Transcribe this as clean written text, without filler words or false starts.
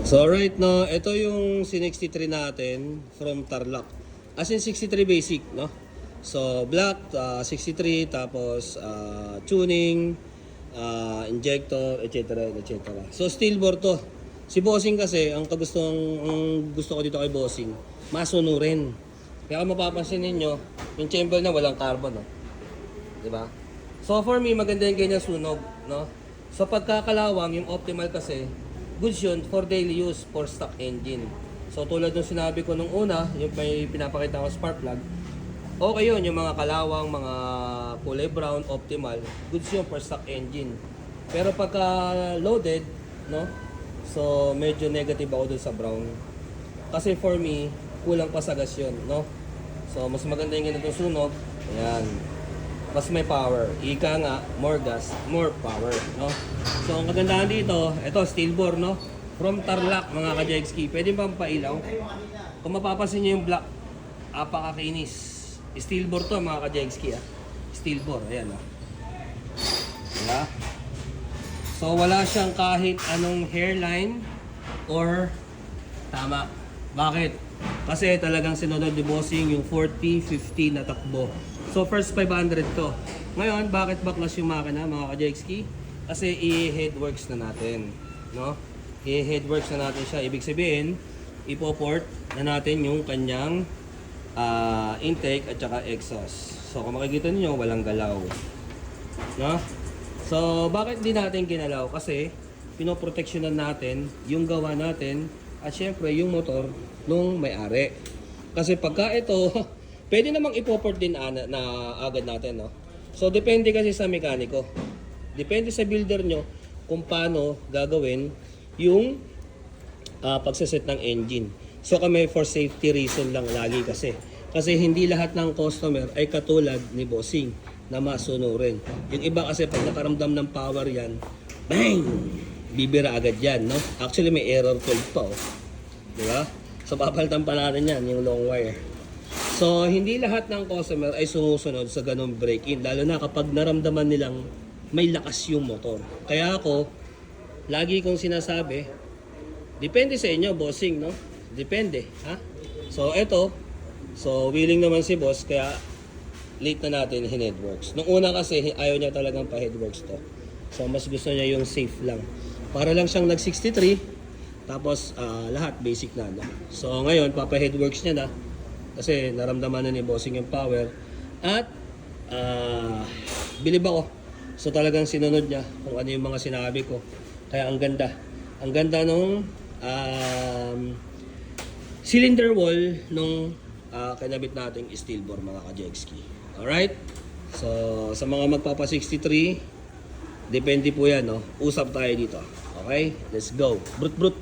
So right no, ito yung C63 natin from Tarlac. As in 63 basic, no? So black, 63, tapos tuning, injector, etc. etc. So steel bore to. Si Bossing kasi, ang gusto ko dito kay Bossing, masunurin. Kaya kung mapapansin ninyo, yung chamber na walang carbon, no? Diba? So for me, maganda yung ganyan sunog, no? So pagkakalawang, yung optimal kasi, goods yun for daily use, for stock engine. So tulad ng sinabi ko nung una, yung may pinapakita ko spark plug, okay yun, yung mga kalawang, mga kulay brown, optimal, goods yun for stock engine. Pero pagka loaded, no? So medyo negative ako dun sa brown. Kasi for me, kulang pa sa gas yun, no? So mas maganda yung ganitong sunog. Ayan. Mas may power. Ika nga, more gas, more power, no? So, ang kagandahan dito, ito, steel bore, no? From Tarlac, mga ka-Jegski. Pwede ba pailaw? Kung mapapansin nyo yung black, apakakinis. Steel bore to, mga ka-Jegski, ah. Steel bore, ayan, ah. Diba? So, wala siyang kahit anong hairline or tama. Bakit? Kasi talagang sinunod ni Bossing yung 40-50 na takbo. So first 500 to. Ngayon, bakit baklas yung makina, mga ka-Jegski? Kasi i-headworks na natin, no? I-headworks na natin siya. Ibig sabihin, ipoport na natin yung kanyang intake at saka exhaust. So kung makikita niyo, walang galaw, no? So bakit di natin ginalaw? Kasi pinoproteksyonan natin yung gawa natin at syempre yung motor nung may-ari. Kasi pagka ito pwede namang ipoport din na agad natin, no? So, depende kasi sa mekaniko. Depende sa builder nyo kung paano gagawin yung pagsaset ng engine. So, kami for safety reason lang lagi kasi. Kasi hindi lahat ng customer ay katulad ni Bossing na masunurin. Yung iba kasi pag nakaramdam ng power yan, bang! Bibira agad yan, no? Actually, may error code pa, oh. Diba? So, papalitan pa natin yan, yung long wire. So, hindi lahat ng customer ay sumusunod sa ganong break-in. Lalo na kapag naramdaman nilang may lakas yung motor. Kaya ako, lagi kong sinasabi, depende sa inyo, Bossing, no? Depende, ha? So, eto. So, willing naman si boss, kaya late na natin headworks. Nung una kasi, ayaw niya talagang pa-headworks to. So, mas gusto niya yung safe lang. Para lang siyang nag-63, tapos lahat basic na, no? So, ngayon, papa-headworks niya na. Kasi naramdaman na ni Bossing yung power. At bilib ako. So talagang sinunod niya kung ano yung mga sinabi ko. Kaya ang ganda. Ang ganda nung cylinder wall nung kinabit nating steel bore, mga ka-Jegski. Alright? So sa mga magpapa 63, depende po yan, no? Usap tayo dito. Okay? Let's go. Brut brut.